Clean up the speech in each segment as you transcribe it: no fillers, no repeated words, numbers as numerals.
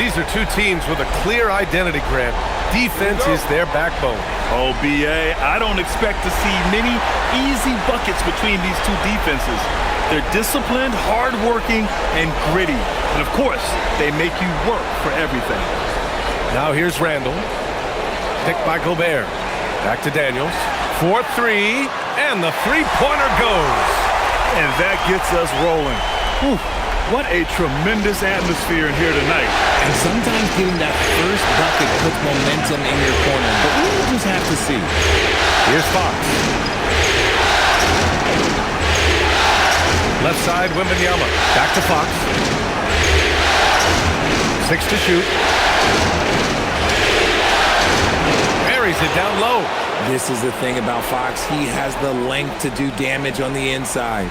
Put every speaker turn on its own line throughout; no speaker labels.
These are two teams with a clear identity, Grant. Defense is their backbone.
Oh, B.A., I don't expect to see many easy buckets between these two defenses. They're disciplined, hardworking, and gritty. And, of course, they make you work for everything.
Now here's Randall. Picked by Gobert. Back to Daniels. 4-3, and the three-pointer goes.
And that gets us rolling. Whew, what a tremendous atmosphere in here tonight.
And sometimes getting that first bucket puts momentum in your corner, but we'll just have to see.
Here's Fox. Left side, Wembanyama. Back to Fox. 6 to shoot. Buries it down low.
This is the thing about Fox. He has the length to do damage on the inside.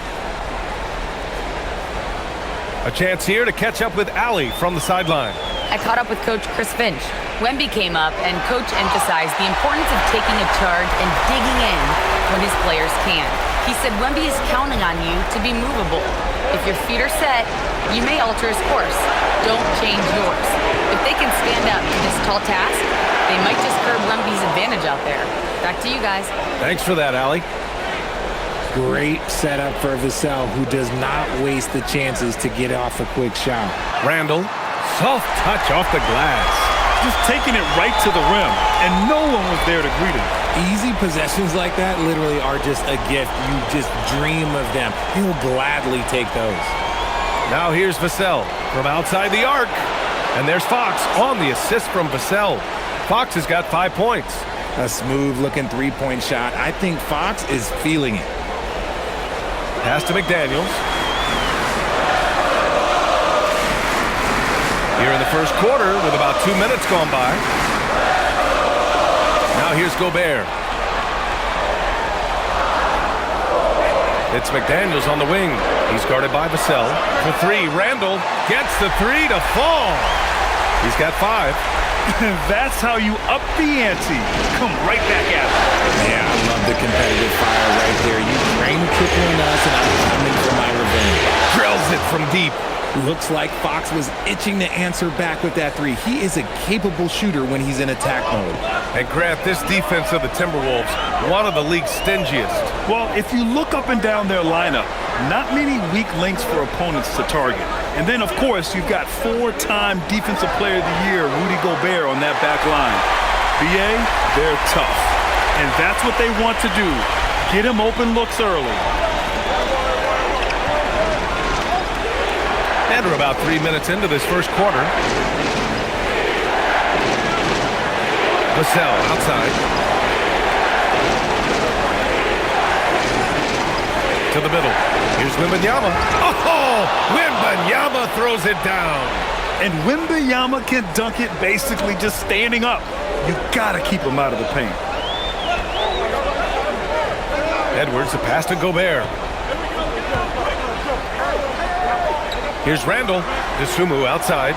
A chance here to catch up with Allie from the sideline.
I caught up with Coach Chris Finch. Wemby came up, and Coach emphasized the importance of taking a charge and digging in when his players can. He said Wemby is counting on you to be movable. If your feet are set, you may alter his course. Don't change yours. If they can stand up to this tall task, they might just curb Wemby's advantage out there. Back to you guys.
Thanks for that, Allie.
Great setup for Vassell, who does not waste the chances to get off a quick shot.
Randall, soft touch off the glass.
Just taking it right to the rim, and no one was there to greet him.
Easy possessions like that literally are just a gift. You just dream of them. He'll gladly take those.
Now here's Vassell from outside the arc. And there's Fox on the assist from Vassell. Fox has got 5 points.
A smooth-looking three-point shot. I think Fox is feeling it.
Pass to McDaniels. Here in the first quarter with about 2 minutes gone by. Now here's Gobert. It's McDaniels on the wing. He's guarded by Vassell. For three, Randall gets the three to fall. He's got 5.
That's how you up the ante. Come right back at it.
Yeah, I love the competitive fire right there. You train crippling us, and I'm coming for my revenge.
Drills it from deep.
Looks like Fox was itching to answer back with that three. He is a capable shooter when he's in attack mode.
And Grant, this defense of the Timberwolves, one of the league's stingiest.
Well, if you look up and down their lineup, not many weak links for opponents to target. And then, of course, you've got 4-time Defensive Player of the Year, Rudy Gobert, on that back line. BA, they're tough. And that's what they want to do. Get him open looks early.
And we're about 3 minutes into this first quarter. Vassell outside. To the middle. Here's Wembanyama. Oh! Wembanyama throws it down.
And Wembanyama can dunk it basically just standing up. You gotta keep him out of the paint.
Edwards, a pass to Gobert. Here's Randall. Dosunmu outside.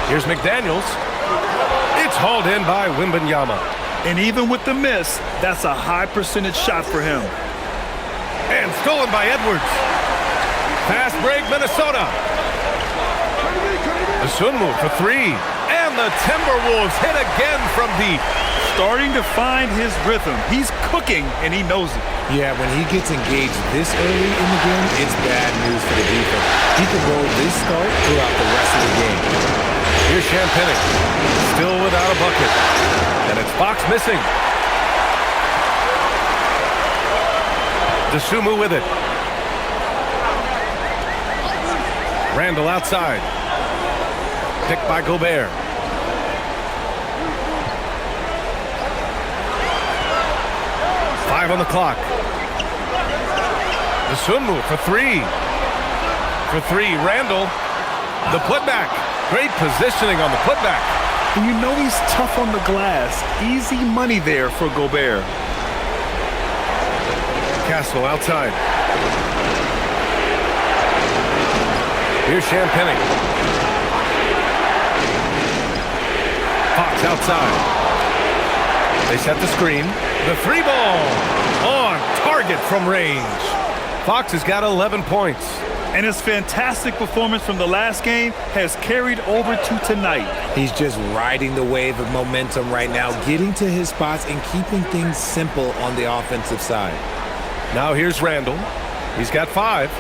Here's McDaniels. It's hauled in by Wembanyama.
And even with the miss, that's a high percentage shot for him.
And stolen by Edwards. Fast break, Minnesota. Dosunmu for 3. And the Timberwolves hit again from deep.
Starting to find his rhythm. He's cooking, and he knows it.
Yeah, when he gets engaged this early in the game, it's bad news for the defense. He could roll this start throughout the rest of the game.
Here's Champagnie, still without a bucket. And it's Fox missing. Dosunmu with it. Randall outside. Picked by Gobert. Five on the clock. Dosunmu for 3. For 3, Randall. The putback. Great positioning on the putback.
And you know he's tough on the glass. Easy money there for Gobert.
Castle outside. Here's Champagnie. Fox outside. They set the screen. The 3-ball on target from range. Fox has got 11 points.
And his fantastic performance from the last game has carried over to tonight.
He's just riding the wave of momentum right now, getting to his spots and keeping things simple on the offensive side.
Now here's Randall. He's got 5.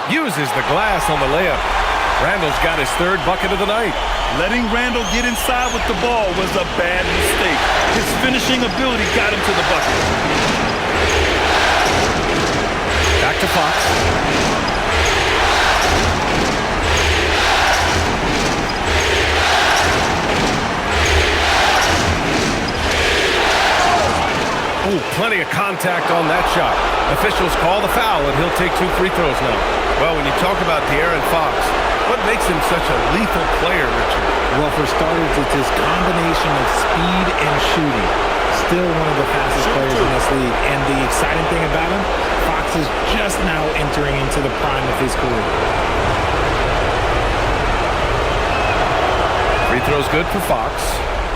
Uses the glass on the layup. Randall's got his 3rd bucket of the night.
Letting Randall get inside with the ball was a bad mistake. His finishing ability got him to the bucket.
Back to Fox. Ooh, plenty of contact on that shot. Officials call the foul, and he'll take 2 free throws now. Well, when you talk about De'Aaron Fox, what makes him such a lethal player, Richard?
Well, for starters, it's his combination of speed and shooting. Still one of the fastest players in this league. And the exciting thing about him, Fox is just now entering into the prime of his career.
Free throw's good for Fox.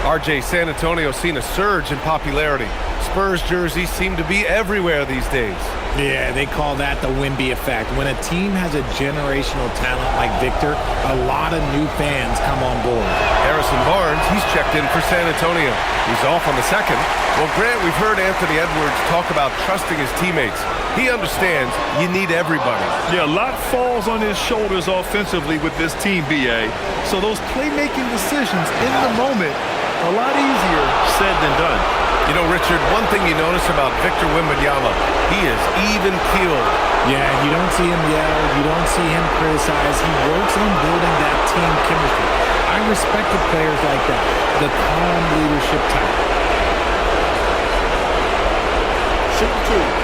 RJ, San Antonio's seen a surge in popularity. Spurs jerseys seem to be everywhere these days.
Yeah, they call that the Wemby effect. When a team has a generational talent like Victor, a lot of new fans come on board.
Harrison Barnes, he's checked in for San Antonio. He's off on the 2nd. Well, Grant, we've heard Anthony Edwards talk about trusting his teammates. He understands you need everybody.
Yeah, a lot falls on his shoulders offensively with this team, BA. So those playmaking decisions in the moment, a lot easier said than done.
You know, Richard, one thing you notice about Victor Wembanyama, he is even-keeled.
Yeah, you don't see him yell, you don't see him criticize. He works on building that team chemistry. I respected players like that, the calm leadership type.
Shoot 2.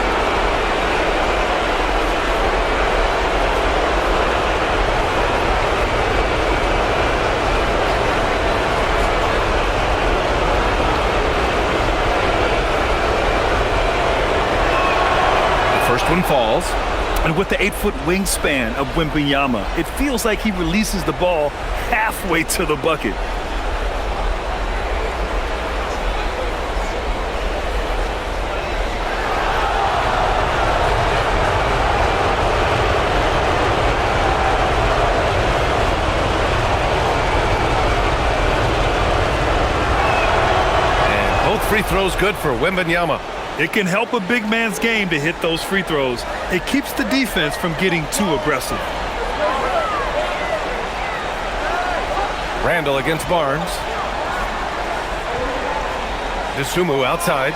First one falls.
And with the 8-foot wingspan of Wembanyama, it feels like he releases the ball halfway to the bucket.
And both free throws good for Wembanyama.
It can help a big man's game to hit those free throws. It keeps the defense from getting too aggressive.
Randall against Barnes. DeSumo outside.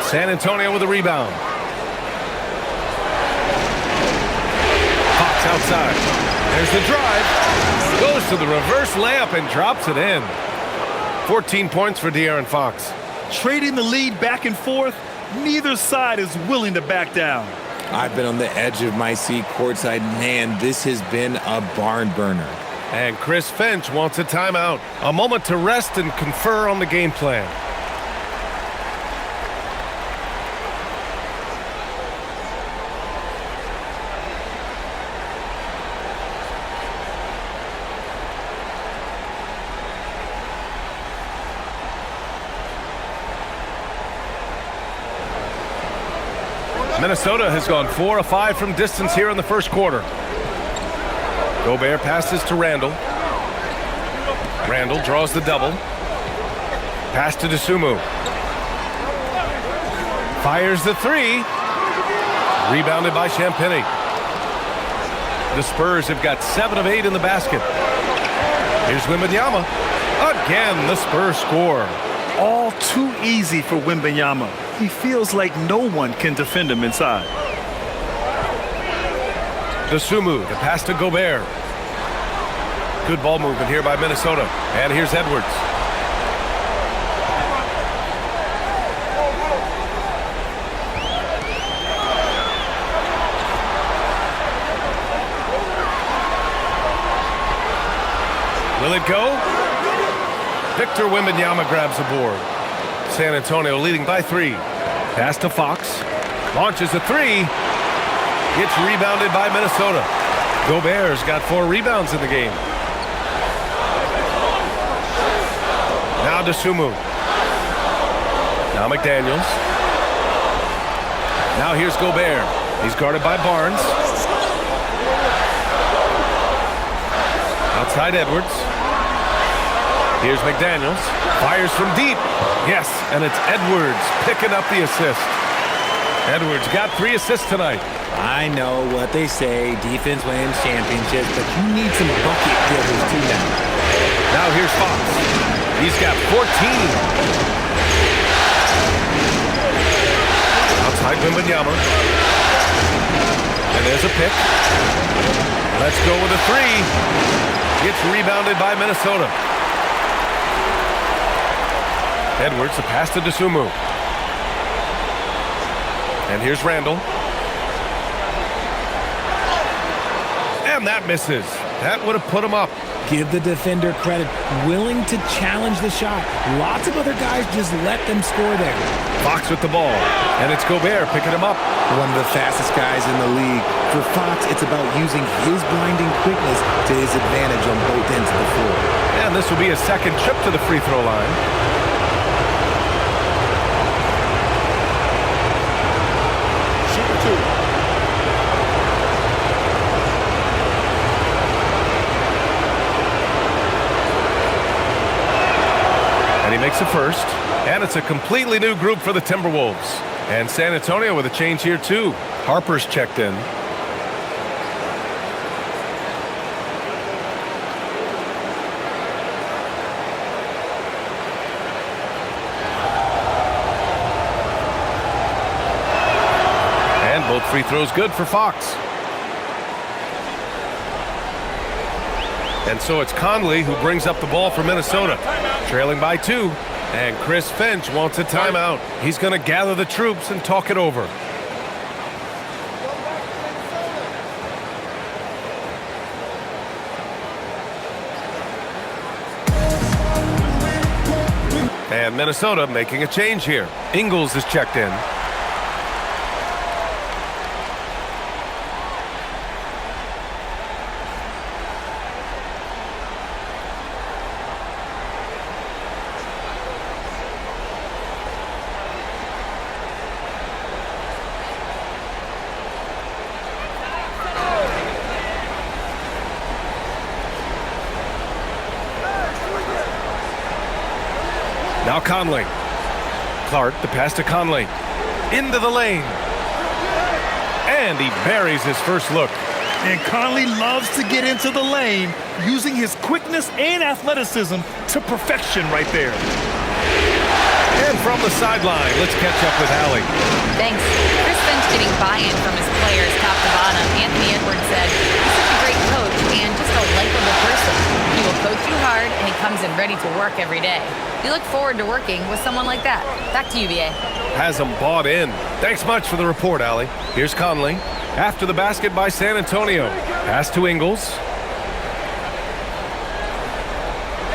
San Antonio with a rebound. Fox outside. There's the drive. Goes to the reverse layup and drops it in. 14 points for De'Aaron Fox.
Trading the lead back and forth, neither side is willing to back down.
I've been on the edge of my seat courtside. Man, this has been a barn burner.
And Chris Finch wants a timeout. A moment to rest and confer on the game plan. Minnesota has gone 4 of 5 from distance here in the first quarter. Gobert passes to Randall. Randall draws the double. Pass to DeSumo. Fires the 3. Rebounded by Champagnie. The Spurs have got 7 of 8 in the basket. Here's Wembanyama. Again, the Spurs score.
All too easy for Wembanyama. He feels like no one can defend him inside.
DeSumo, the pass to Gobert. Good ball movement here by Minnesota. And here's Edwards. Will it go? Victor Wembanyama grabs the board. San Antonio leading by 3. Pass to Fox. Launches a 3. Gets rebounded by Minnesota. Gobert's got 4 rebounds in the game. Dosunmu. Now McDaniels. Now here's Gobert. He's guarded by Barnes. Outside Edwards. Here's McDaniels. Fires from deep. Yes, and it's Edwards picking up the assist. Edwards got 3 assists tonight.
I know what they say, defense wins championships, but you need some bucket getters too now.
Now here's Fox. He's got 14. Outside Wembanyama. And there's a pick. Let's go with a 3. It's rebounded by Minnesota. Edwards, the pass to Dosunmu. And here's Randall. And that misses. That would have put him up.
Give the defender credit. Willing to challenge the shot. Lots of other guys just let them score there.
Fox with the ball. And it's Gobert picking him up.
One of the fastest guys in the league. For Fox, it's about using his blinding quickness to his advantage on both ends of the floor.
And this will be his second trip to the free throw line. He makes a first, and it's a completely new group for the Timberwolves. And San Antonio with a change here too. Harper's checked in. And both free throws good for Fox. And so it's Conley who brings up the ball for Minnesota. Trailing by 2. And Chris Finch wants a timeout. He's going to gather the troops and talk it over. And Minnesota making a change here. Ingles is checked in. Now Conley. Clark, the pass to Conley. Into the lane. And he buries his first look.
And Conley loves to get into the lane, using his quickness and athleticism to perfection right there.
And from the sideline, let's catch up with Allie.
Thanks. Chris Finch getting buy-in from his players top to bottom. Anthony Edwards said, he's such a great coach and just a likable person. He will coach you hard, and he comes in ready to work every day. We look forward to working with someone like that. Back to you, BA.
Has him bought in. Thanks much for the report, Allie. Here's Conley. After the basket by San Antonio. Pass to Ingles.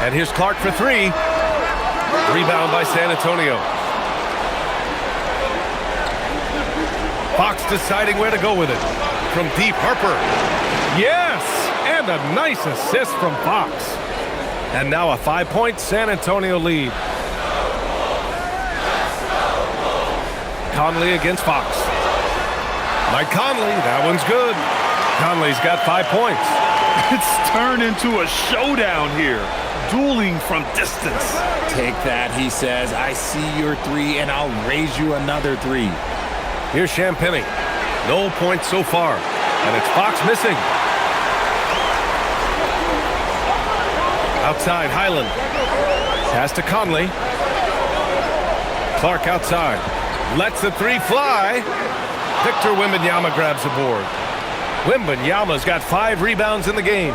And here's Clark for 3. Rebound by San Antonio. Fox deciding where to go with it. From deep, Harper. Yes! And a nice assist from Fox. And now a 5-point San Antonio lead. Conley against Fox. Mike Conley, that one's good. Conley's got 5 points.
It's turned into a showdown here. Dueling from distance.
Take that, he says. I see your 3, and I'll raise you another 3.
Here's Champagnie. No points so far. And it's Fox missing. Outside, Highland. Pass to Conley. Clark outside. Lets the 3 fly. Victor Wembanyama grabs the board. Wembanyama's got 5 rebounds in the game.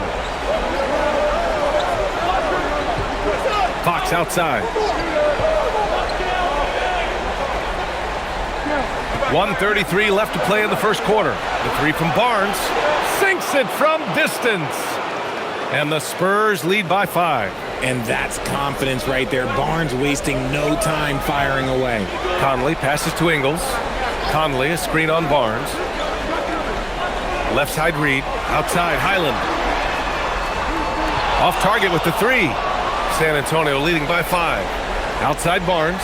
Fox outside. 1:33 left to play in the first quarter. The 3 from Barnes sinks it from distance. And the Spurs lead by 5.
And that's confidence right there. Barnes wasting no time firing away.
Conley passes to Ingles. Conley, a screen on Barnes. Left side Reed. Outside Highland. Off target with the 3. San Antonio leading by 5. Outside Barnes.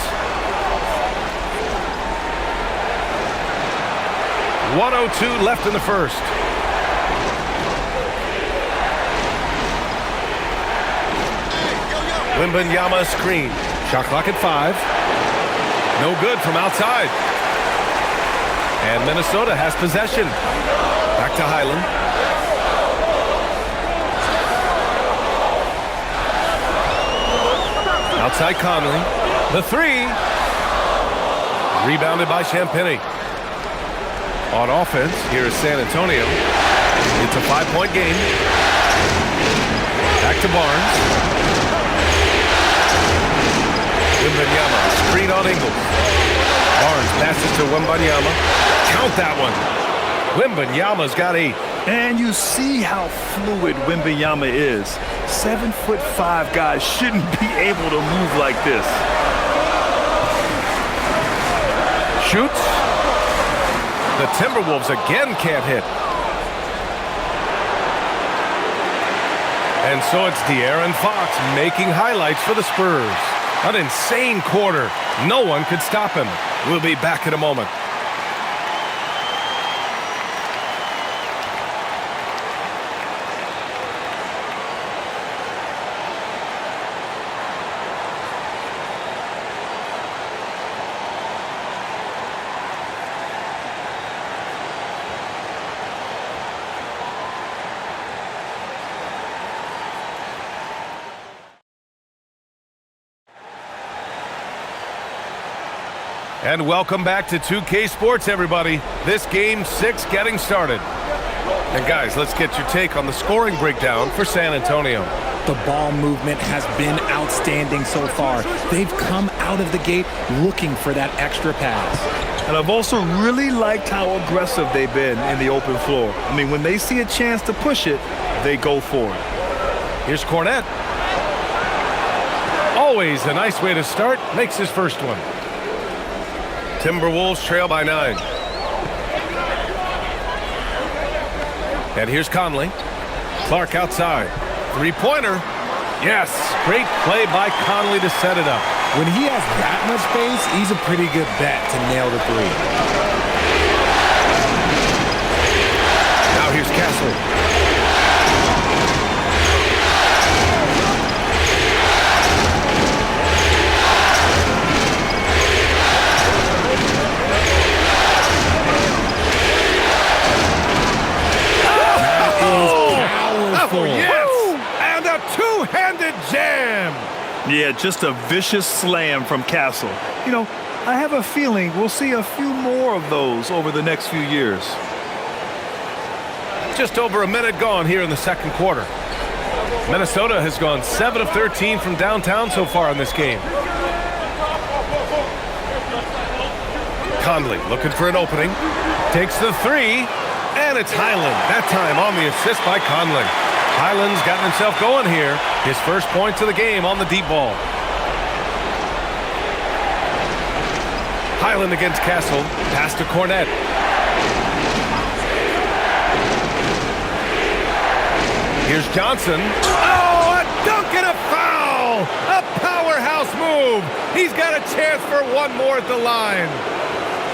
1:02 left in the first. Wembanyama screen. Shot clock at 5. No good from outside. And Minnesota has possession. Back to Highland. Outside Conley. The 3. Rebounded by Champagnie. On offense, here is San Antonio. It's a 5-point game. Back to Barnes. Wembanyama, screen on Ingles. Barnes passes to Wembanyama. Count that one. Wembanyama's got 8.
And you see how fluid Wembanyama is. 7'5" guys shouldn't be able to move like this.
Shoots. The Timberwolves again can't hit. And so it's De'Aaron Fox making highlights for the Spurs. An insane quarter. No one could stop him. We'll be back in a moment. And welcome back to 2K Sports, everybody. This game 6 getting started. And guys, let's get your take on the scoring breakdown for San Antonio.
The ball movement has been outstanding so far. They've come out of the gate looking for that extra pass.
And I've also really liked how aggressive they've been in the open floor. I mean, when they see a chance to push it, they go for it.
Here's Cornette. Always a nice way to start. Makes his first one. Timberwolves trail by 9. And here's Conley. Clark outside. Three-pointer. Yes, great play by Conley to set it up.
When he has that much space, he's a pretty good bet to nail the 3.
Now here's Castle. Yes! And a two-handed jam!
Yeah, just a vicious slam from Castle. You know, I have a feeling we'll see a few more of those over the next few years.
Just over a minute gone here in the second quarter. Minnesota has gone 7 of 13 from downtown so far in this game. Conley looking for an opening. Takes the 3. And it's Highland, that time on the assist by Conley. Highland's gotten himself going here. His first points of the game on the deep ball. Highland against Castle. Pass to Cornette. Here's Johnson. Oh, a dunk and a foul! A powerhouse move. He's got a chance for one more at the line.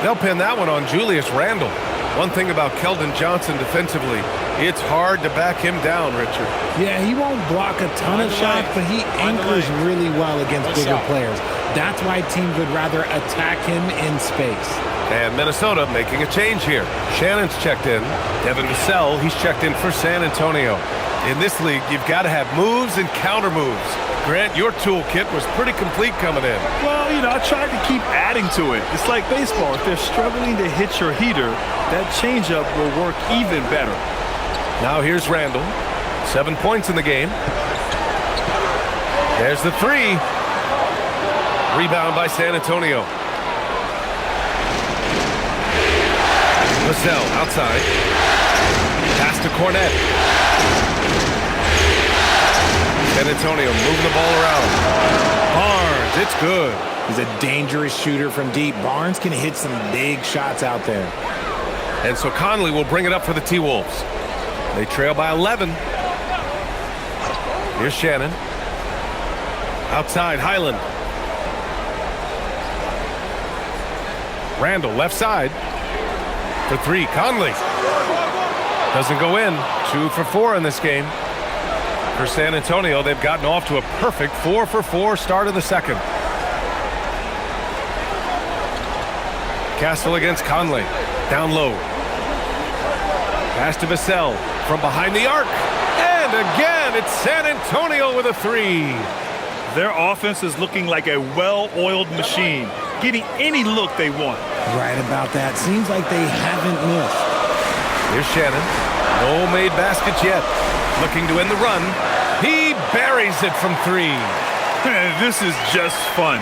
They'll pin that one on Julius Randle. One thing about Keldon Johnson defensively, it's hard to back him down, Richard.
Yeah, he won't block a ton of shots, but he anchors really well against bigger players. That's why teams would rather attack him in space.
And Minnesota making a change here. Shannon's checked in. Devin Vassell, he's checked in for San Antonio. In this league, you've got to have moves and counter moves. Grant, your toolkit was pretty complete coming in.
Well, you know, I tried to keep adding to it. It's like baseball. If they're struggling to hit your heater, that changeup will work even better.
Now here's Randle. 7 points in the game. There's the 3. Rebound by San Antonio. Vassell outside. Pass to Cornette. San Antonio moving the ball around. Barnes, it's good.
He's a dangerous shooter from deep. Barnes can hit some big shots out there.
And so Conley will bring it up for the T-Wolves. They trail by 11. Here's Shannon. Outside, Highland. Randall left side. For three, Conley. Doesn't go in. 2 for 4 in this game. For San Antonio, they've gotten off to a perfect 4 for 4 start of the second. Castle against Conley. Down low. Pass to Vassell from behind the arc. And again, it's San Antonio with a 3.
Their offense is looking like a well-oiled machine, getting any look they want.
Right about that. Seems like they haven't missed.
Here's Shannon. No made baskets yet. Looking to end the run. He buries it from 3.
This is just fun.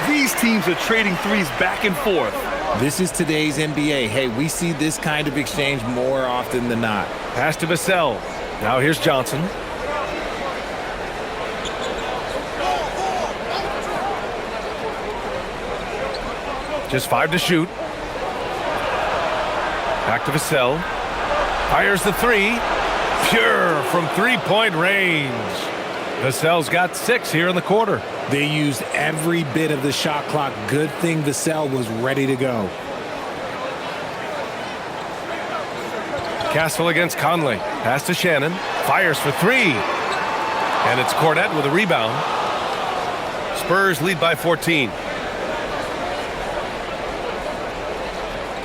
These teams are trading threes back and forth.
This is today's NBA. Hey, we see this kind of exchange more often than not.
Pass to Vassell. Now here's Johnson. Just 5 to shoot. Back to Vassell. Fires the 3. Pure from three-point range. Vassell's got 6 here in the quarter.
They used every bit of the shot clock. Good thing Vassell was ready to go.
Castle against Conley. Pass to Shannon. Fires for 3. And it's Cornette with a rebound. Spurs lead by 14.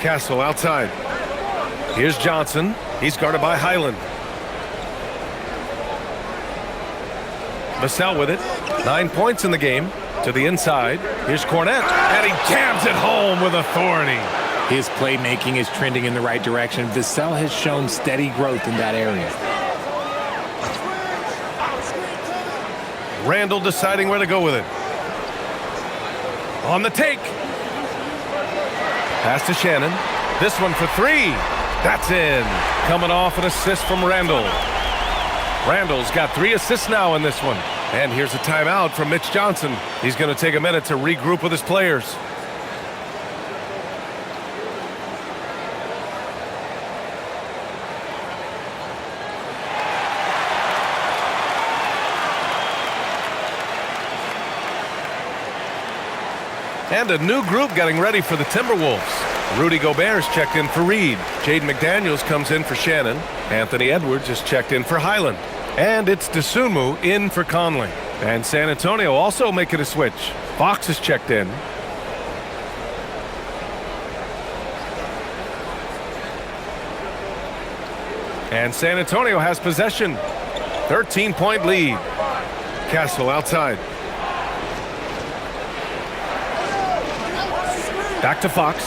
Castle outside. Here's Johnson. He's guarded by Highland. Vassell with it. 9 points in the game. To the inside. Here's Cornette. And he jams it home with authority.
His playmaking is trending in the right direction. Vassell has shown steady growth in that area.
Randall deciding where to go with it. On the take. Pass to Shannon. This one for 3. That's in. Coming off an assist from Randall. Randall's got 3 assists now in this one. And here's a timeout from Mitch Johnson. He's going to take a minute to regroup with his players. And a new group getting ready for the Timberwolves. Rudy Gobert's checked in for Reed. Jaden McDaniels comes in for Shannon. Anthony Edwards is checked in for Highland. And it's Dosunmu in for Conley. And San Antonio also making a switch. Fox is checked in. And San Antonio has possession. 13-point lead. Castle outside. Back to Fox.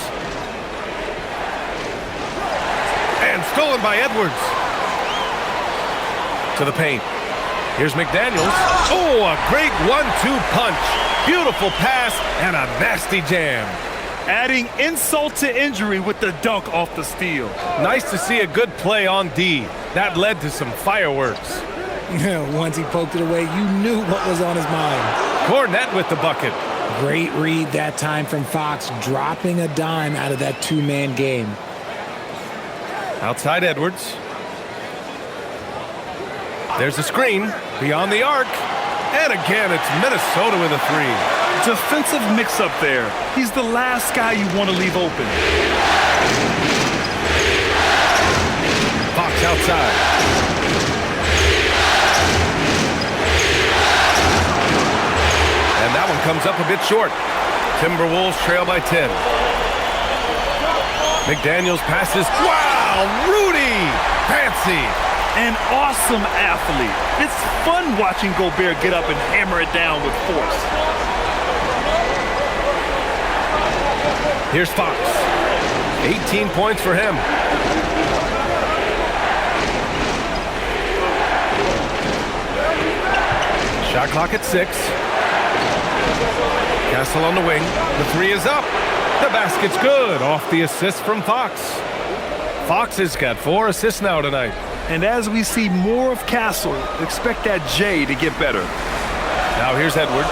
And stolen by Edwards. To the paint. Here's McDaniels. Oh, a great 1-2 punch. Beautiful pass and a nasty jam.
Adding insult to injury with the dunk off the steal.
Nice to see a good play on D. That led to some fireworks.
Once he poked it away, you knew what was on his mind.
Cornette with the bucket.
Great read that time from Fox, dropping a dime out of that two-man game.
Outside Edwards. There's a screen beyond the arc. And again, it's Minnesota with a 3.
Defensive mix-up there. He's the last guy you want to leave open.
Fox outside. And that one comes up a bit short. Timberwolves trail by 10. McDaniels passes. Wow, Rudy! Fancy!
An awesome athlete. It's fun watching Gobert get up and hammer it down with force.
Here's Fox. 18 points for him. Shot clock at 6. Castle on the wing. The 3 is up. The basket's good. Off the assist from Fox. Fox has got 4 assists now tonight.
And as we see more of Castle, expect that J to get better.
Now here's Edwards.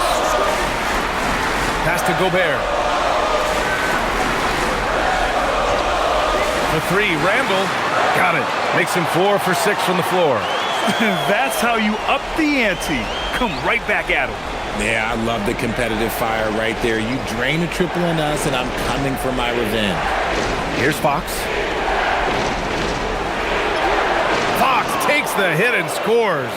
Pass to Gobert. The 3, Randall. Got it. Makes him 4 for 6 from the floor.
That's how you up the ante. Come right back at him.
Yeah, I love the competitive fire right there. You drain a triple on us, and I'm coming for my revenge.
Here's Fox. Fox takes the hit and scores.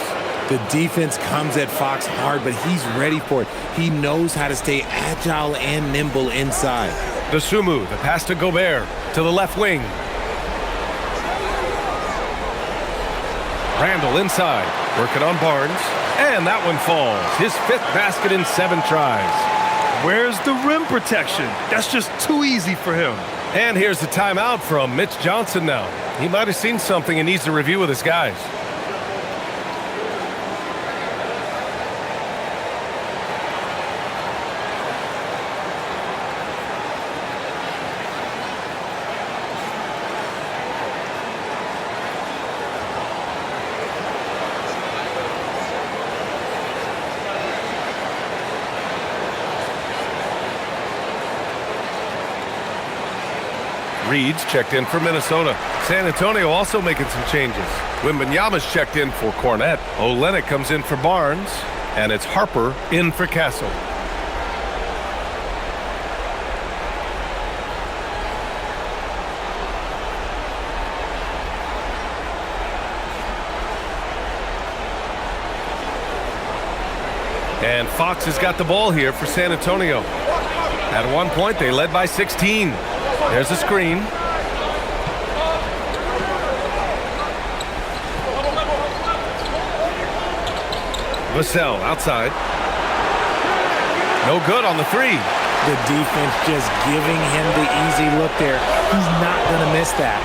The defense comes at Fox hard, but he's ready for it. He knows how to stay agile and nimble inside.
Dosunmu, the pass to Gobert, to the left wing. Randall inside, working on Barnes, and that one falls. His 5th basket in 7 tries.
Where's the rim protection? That's just too easy for him.
And here's the timeout from Mitch Johnson now. He might have seen something and needs to review with his guys. Reed's checked in for Minnesota. San Antonio also making some changes. Wembanyama's checked in for Cornette. Olynyk comes in for Barnes. And it's Harper in for Castle. And Fox has got the ball here for San Antonio. At one point, they led by 16. There's a screen. Vassell outside. No good on the 3.
The defense just giving him the easy look there. He's not going to miss that.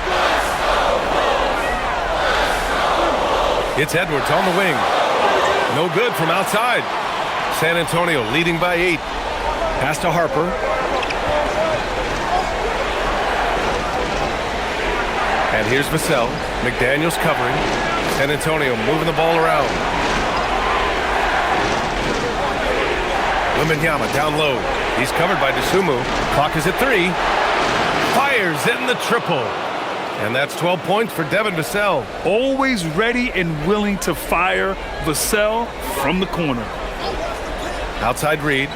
It's Edwards on the wing. No good from outside. San Antonio leading by 8. Pass to Harper. And here's Vassell. McDaniels covering. San Antonio moving the ball around. Wembanyama down low. He's covered by Dosunmu. Clock is at 3. Fires in the triple. And that's 12 points for Devin Vassell.
Always ready and willing to fire. Vassell from the corner.
Outside Reed.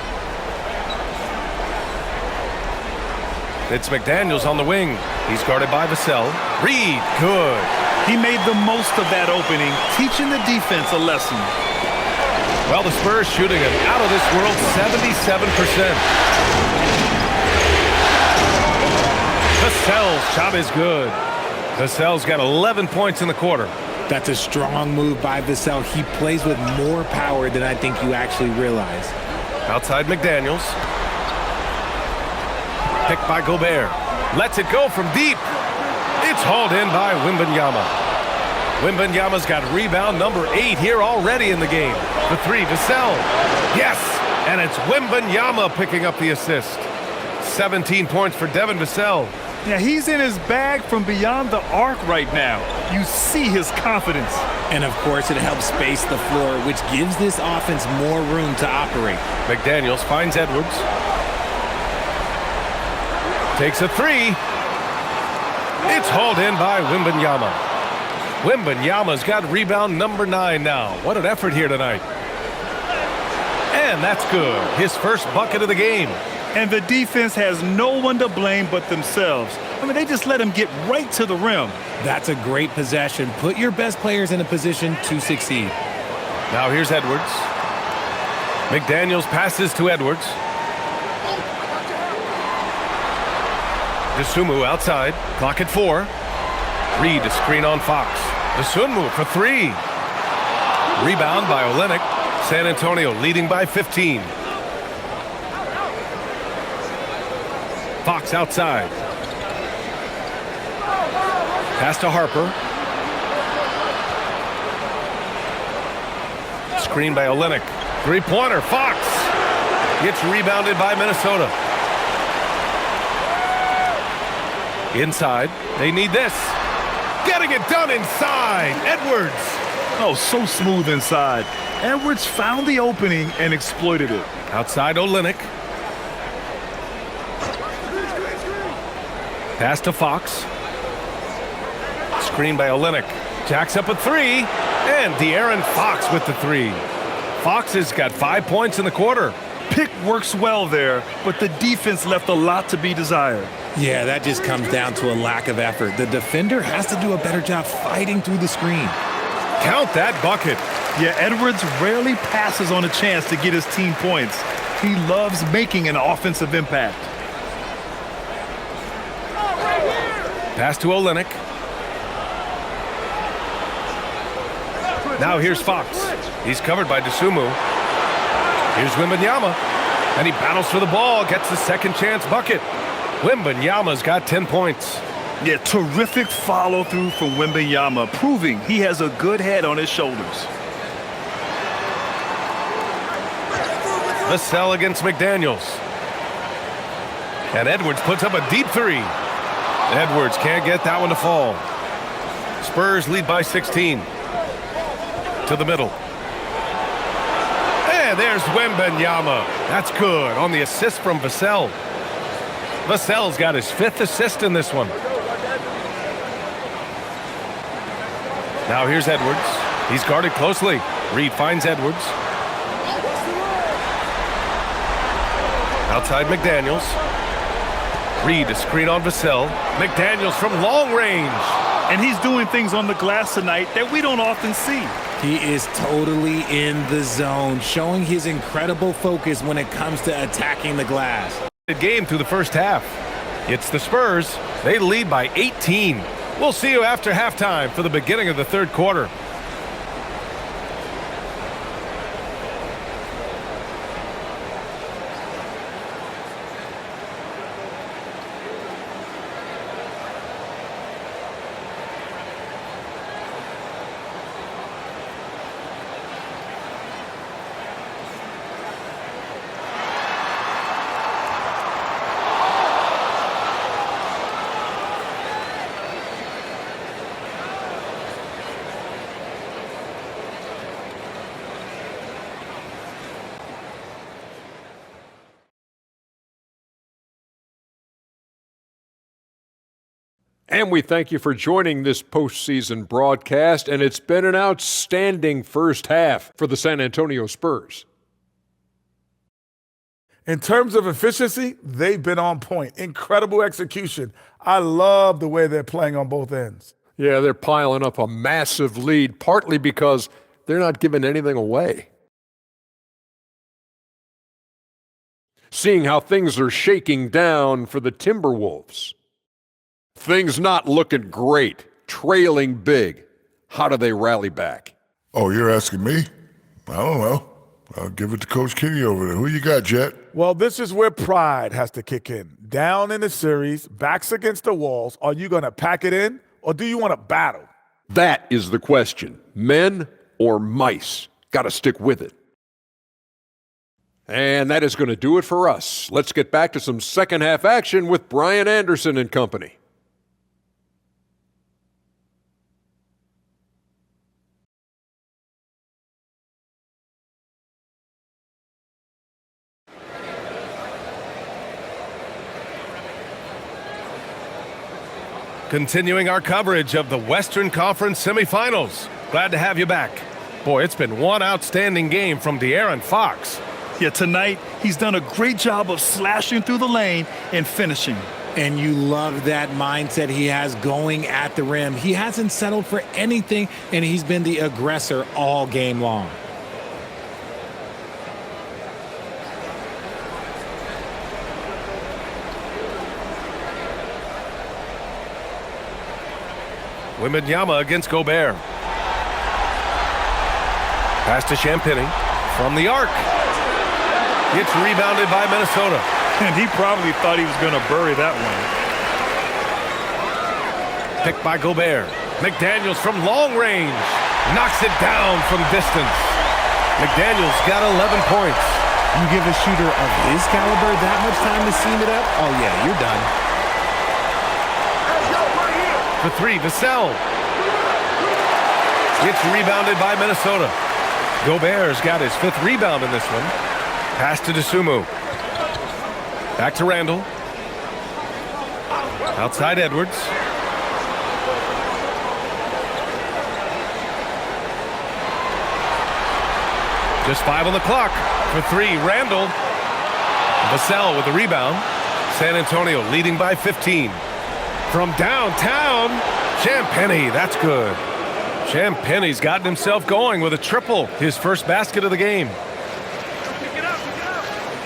It's McDaniels on the wing. He's guarded by Vassell. Reed, good.
He made the most of that opening, teaching the defense a lesson.
Well, the Spurs shooting an out-of-this-world 77%. Vassell's shot is good. Vassell's got 11 points in the quarter.
That's a strong move by Vassell. He plays with more power than I think you actually realize.
Outside McDaniels. Picked by Gobert. Lets it go from deep. It's hauled in by Wembanyama. Wembanyama's got rebound number 8 here already in the game. The 3, Vassell. Yes! And it's Wembanyama picking up the assist. 17 points for Devin Vassell.
Yeah, he's in his bag from beyond the arc right now. You see his confidence.
And, of course, it helps space the floor, which gives this offense more room to operate.
McDaniels finds Edwards. Takes a 3. It's hauled in by Wembanyama. Wembanyama's got rebound number 9 now. What an effort here tonight. And that's good. His first bucket of the game.
And the defense has no one to blame but themselves. I mean, they just let him get right to the rim.
That's a great possession. Put your best players in a position to succeed.
Now here's Edwards. McDaniels passes to Edwards. Dosunmu outside. Clock at 4. Reed to screen on Fox. Dosunmu for 3. Rebound by Olynyk. San Antonio leading by 15. Fox outside. Pass to Harper. Screen by Olynyk. 3-pointer. Fox gets rebounded by Minnesota. Inside. They need this. Getting it done inside. Edwards.
Oh, so smooth inside. Edwards found the opening and exploited it.
Outside Olynyk. Pass to Fox. Screen by Olynyk. Jacks up a 3. And De'Aaron Fox with the 3. Fox has got 5 points in the quarter.
Pick works well there, but the defense left a lot to be desired.
Yeah, that just comes down to a lack of effort. The defender has to do a better job fighting through the screen.
Count that bucket.
Yeah, Edwards rarely passes on a chance to get his team points. He loves making an offensive impact.
Pass to Olynyk. Now here's Fox. He's covered by Dosunmu. Here's Wembanyama. And he battles for the ball, gets the second chance bucket. Wembanyama's got 10 points.
Yeah, terrific follow-through from Wembanyama, proving he has a good head on his shoulders.
Vassell against McDaniels. And Edwards puts up a deep three. Edwards can't get that one to fall. Spurs lead by 16. To the middle. And there's Wembanyama. That's good on the assist from Vassell. Vassell's got his 5th assist in this one. Now here's Edwards. He's guarded closely. Reed finds Edwards. Outside McDaniels. Reed a screen on Vassell. McDaniels from long range.
And he's doing things on the glass tonight that we don't often see.
He is totally in the zone, showing his incredible focus when it comes to attacking the glass.
Game through the first half. It's the Spurs. They lead by 18. We'll see you after halftime for the beginning of the third quarter.
And we thank you for joining this postseason broadcast, and it's been an outstanding first half for the San Antonio Spurs.
In terms of efficiency, they've been on point. Incredible execution. I love the way they're playing on both ends.
Yeah, they're piling up a massive lead, partly because they're not giving anything away. Seeing how things are shaking down for the Timberwolves. Things not looking great, trailing big. How do they rally back?
Oh, you're asking me? I don't know. I'll give it to Coach Kenny over there. Who you got, Jet?
Well, this is where pride has to kick in. Down in the series, backs against the walls. Are you going to pack it in, or do you want to battle?
That is the question. Men or mice? Got to stick with it. And that is going to do it for us. Let's get back to some second half action with Brian Anderson and company.
Continuing our coverage of the Western Conference semifinals. Glad to have you back. Boy, it's been one outstanding game from De'Aaron Fox.
Yeah, tonight he's done a great job of slashing through the lane and finishing.
And you love that mindset he has going at the rim. He hasn't settled for anything, and he's been the aggressor all game long.
Wembanyama against Gobert. Pass to Champagnie from the arc. It's rebounded by Minnesota.
And he probably thought he was going to bury that one.
Picked by Gobert. McDaniels from long range. Knocks it down from distance. McDaniels got 11 points.
You give a shooter of his caliber that much time to seam it up? Oh, yeah, you're done.
For three, Vassell. It's rebounded by Minnesota. Gobert's got his 5th rebound in this one. Pass to Dosunmu. Back to Randall. Outside Edwards. Just 5 on the clock. For 3, Randall. Vassell with the rebound. San Antonio leading by 15. From downtown, Champagnie, that's good. Champagnie's gotten himself going with a triple, his first basket of the game.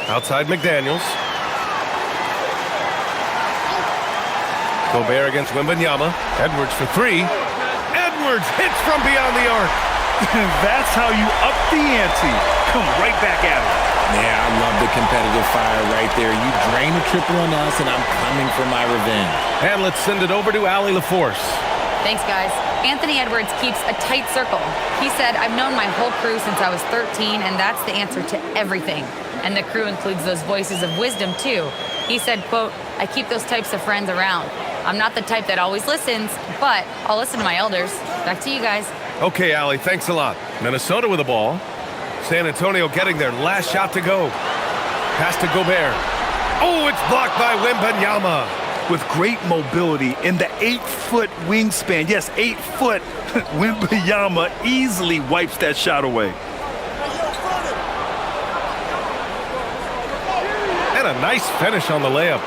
Outside McDaniels. Gobert against Wembanyama. Edwards for 3. Edwards hits from beyond the arc.
That's how you up the ante. Come right back at it.
Yeah, I love the competitive fire right there. You drain a triple on us, and I'm coming for my revenge.
And let's send it over to Allie LaForce.
Thanks, guys. Anthony Edwards keeps a tight circle. He said, I've known my whole crew since I was 13, and that's the answer to everything. And the crew includes those voices of wisdom, too. He said, quote, I keep those types of friends around. I'm not the type that always listens, but I'll listen to my elders. Back to you guys.
Okay, Allie, thanks a lot. Minnesota with the ball. San Antonio getting their last shot to go. Pass to Gobert. Oh, it's blocked by Wembanyama.
With great mobility in the 8-foot wingspan. Yes, 8 foot. Wembanyama easily wipes that shot away.
And a nice finish on the layup.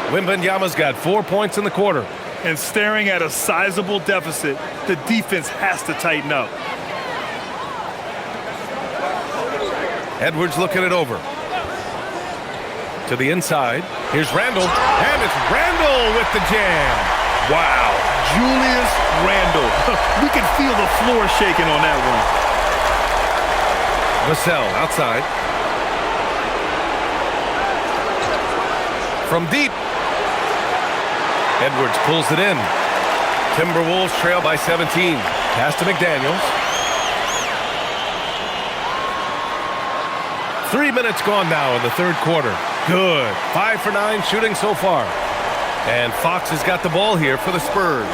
Wembanyama's got 4 points in the quarter.
And staring at a sizable deficit, the defense has to tighten up.
Edwards looking it over. To the inside. Here's Randall. And it's Randall with the jam.
Wow, Julius Randle. We can feel the floor shaking on that one.
Vassell outside. From deep. Edwards pulls it in. Timberwolves trail by 17. Pass to McDaniels. 3 minutes gone now in the third quarter. Good. 5 for 9 shooting so far. And Fox has got the ball here for the Spurs.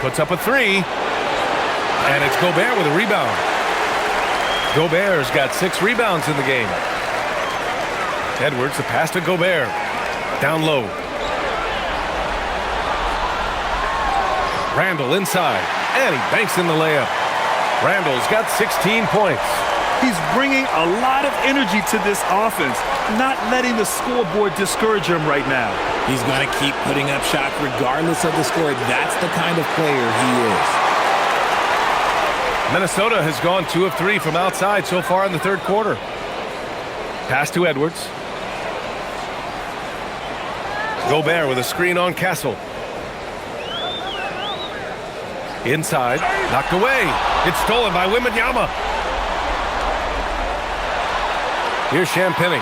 Puts up a 3. And it's Gobert with a rebound. Gobert's got 6 rebounds in the game. Edwards, the pass to Gobert. Down low. Randall inside. And he banks in the layup. Randall's got 16 points.
He's bringing a lot of energy to this offense, not letting the scoreboard discourage him right now.
He's going to keep putting up shots regardless of the score. That's the kind of player he is.
Minnesota has gone 2 of 3 from outside so far in the third quarter. Pass to Edwards. Gobert with a screen on Castle. Inside, knocked away. It's stolen by Wembanyama. Here's Champagnie.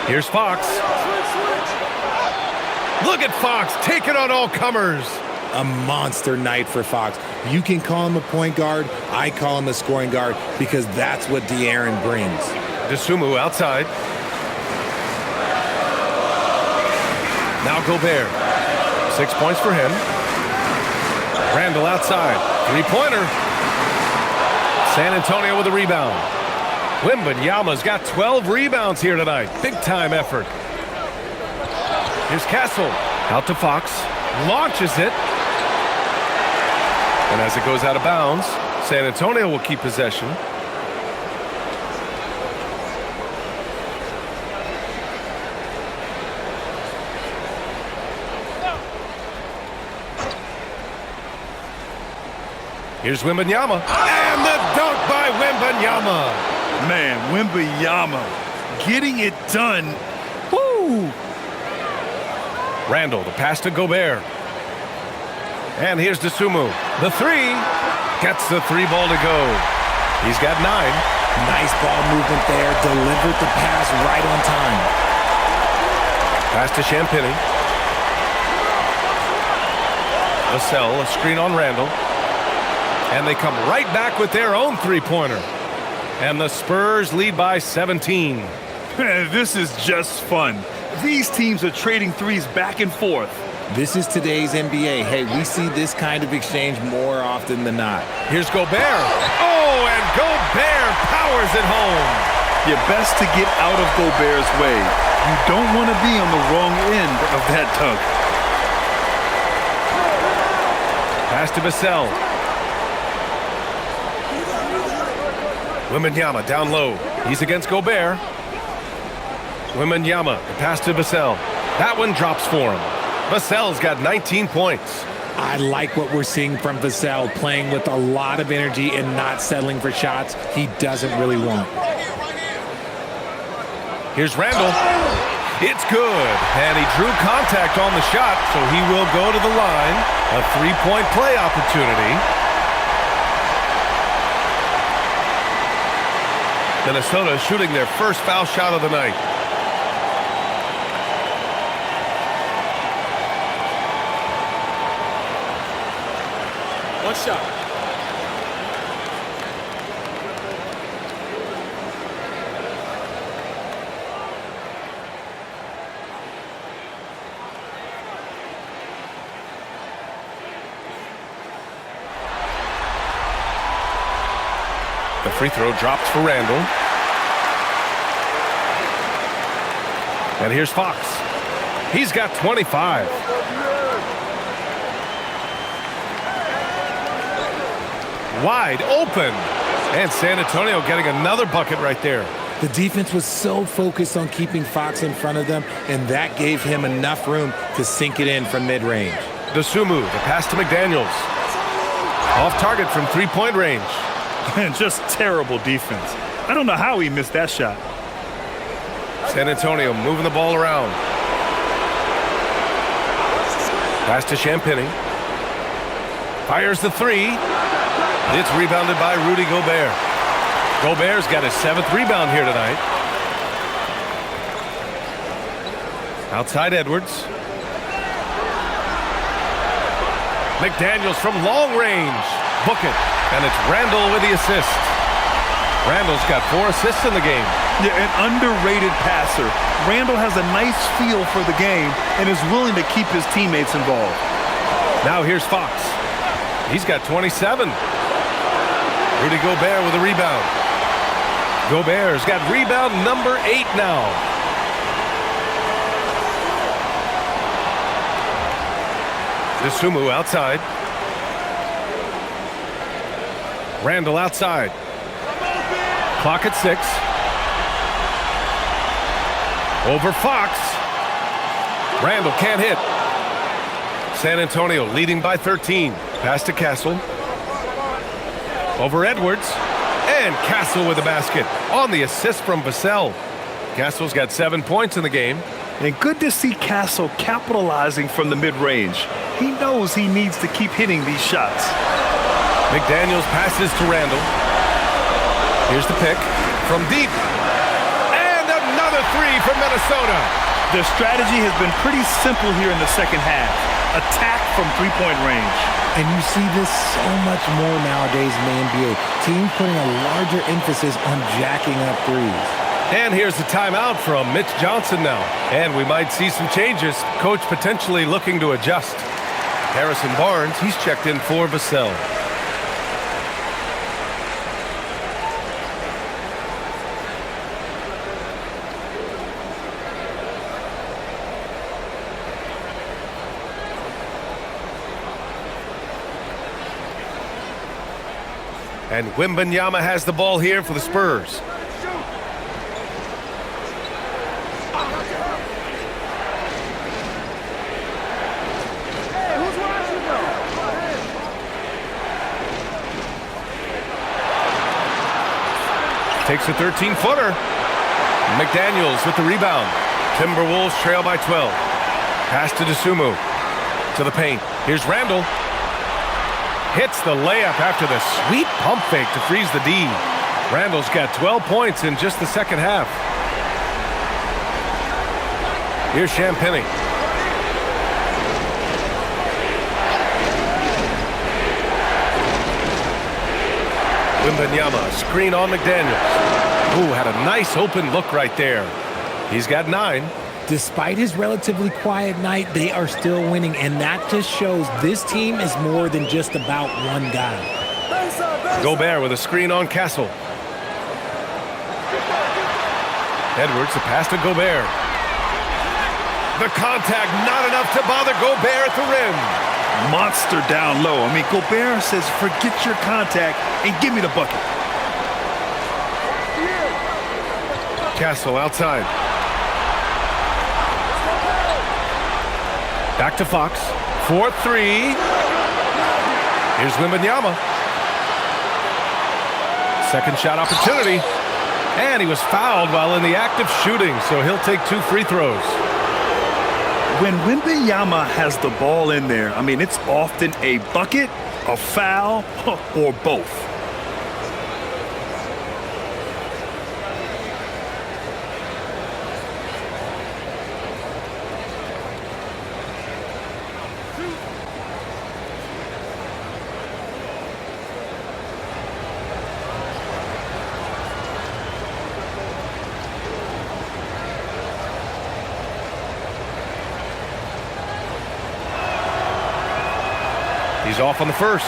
Here's Fox. Look at Fox taking on all comers.
A monster night for Fox. You can call him a point guard. I call him a scoring guard because that's what De'Aaron brings.
DeSumo outside. Now Gobert. 6 points for him. Randall outside. 3-pointer. San Antonio with a rebound. Wembanyama's got 12 rebounds here tonight. Big-time effort. Here's Castle. Out to Fox. Launches it. And as it goes out of bounds, San Antonio will keep possession. Here's Wembanyama. And the dunk by Wembanyama.
Man, Wembanyama getting it done. Woo!
Randall, the pass to Gobert. And here's DeSumo. The 3. Gets the 3 ball to go. He's got 9.
Nice ball movement there. Delivered the pass right on time.
Pass to Champagnie. Vassell, a screen on Randall. And they come right back with their own 3-pointer. And the Spurs lead by 17.
This is just fun. These teams are trading threes back and forth.
This is today's NBA. Hey, we see this kind of exchange more often than not.
Here's Gobert. Oh, and Gobert powers it home.
You're best to get out of Gobert's way. You don't want to be on the wrong end of that dunk.
Pass to Vassell. Wembanyama down low. He's against Gobert. Wembanyama, the pass to Vassell. That one drops for him. Vassell's got 19 points.
I like what we're seeing from Vassell, playing with a lot of energy and not settling for shots he doesn't really want.
Here's Randall. It's good. And he drew contact on the shot, so he will go to the line. A three-point play opportunity. Minnesota shooting their first foul shot of the night.
One shot.
The free throw drops for Randall. And here's Fox. He's got 25. Wide open. And San Antonio getting another bucket right there.
The defense was so focused on keeping Fox in front of them, and that gave him enough room to sink it in from mid-range.
Dosunmu, the pass to McDaniels. Off target from three-point range.
And just terrible defense. I don't know how he missed that shot.
San Antonio moving the ball around. Pass to Champagny. Fires the three. It's rebounded by Rudy Gobert. Gobert's got his 7th rebound here tonight. Outside Edwards. McDaniels from long range. Book it. And it's Randall with the assist. Randall's got 4 assists in the game.
Yeah, an underrated passer. Randall has a nice feel for the game and is willing to keep his teammates involved.
Now here's Fox. He's got 27. Rudy Gobert with a rebound. Gobert's got rebound number 8 now. Dosunmu outside. Randall outside. Clock at 6. Over Fox. Randall can't hit. San Antonio leading by 13. Pass to Castle. Over Edwards. And Castle with the basket on the assist from Vassell. Castle's got 7 points in the game.
And good to see Castle capitalizing from the mid-range. He knows he needs to keep hitting these shots.
McDaniels passes to Randall. Here's the pick from deep. And another three from Minnesota.
The strategy has been pretty simple here in the second half. Attack from three-point range.
And you see this so much more nowadays in the NBA. Teams putting a larger emphasis on jacking up threes.
And here's the timeout from Mitch Johnson now. And we might see some changes. Coach potentially looking to adjust. Harrison Barnes, he's checked in for Vassell. And Wembanyama has the ball here for the Spurs. Takes a 13-footer. McDaniels with the rebound. Timberwolves trail by 12. Pass to Dosunmu. To the paint. Here's Randall. Hits the layup after the sweet pump fake to freeze the D. Randall's got 12 points in just the second half. Here's Champagny. Wembanyama, screen on McDaniels. Ooh, had a nice open look right there. He's got 9.
Despite his relatively quiet night, they are still winning, and that just shows this team is more than just about one guy.
Gobert with a screen on Castle. Edwards, the pass to Gobert. The contact, not enough to bother Gobert at the rim.
Monster down low. I mean, Gobert says, forget your contact and give me the bucket.
Castle outside. Back to Fox. 4-3. Here's Wembanyama. Second shot opportunity. And he was fouled while in the act of shooting, so he'll take 2 free throws.
When Wembanyama has the ball in there, I mean, it's often a bucket, a foul, or both.
He's off on the first.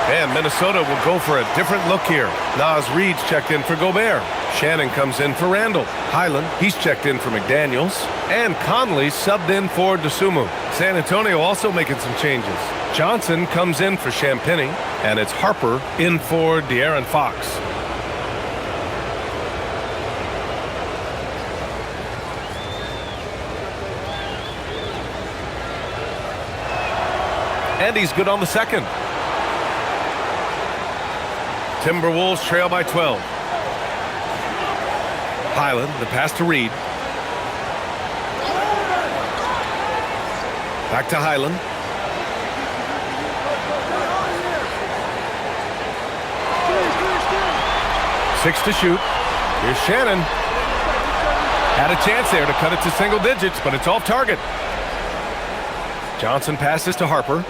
And Minnesota will go for a different look here. Naz Reid's checked in for Gobert. Shannon comes in for Randall. Highland, he's checked in for McDaniels. And Conley subbed in for DeSumo. San Antonio also making some changes. Johnson comes in for Champagnie. And it's Harper in for De'Aaron Fox. And he's good on the second. Timberwolves trail by 12. Highland, the pass to Reid. Back to Highland. Six to shoot. Here's Shannon. Had a chance there to cut it to single digits, but it's off target. Johnson passes to Harper.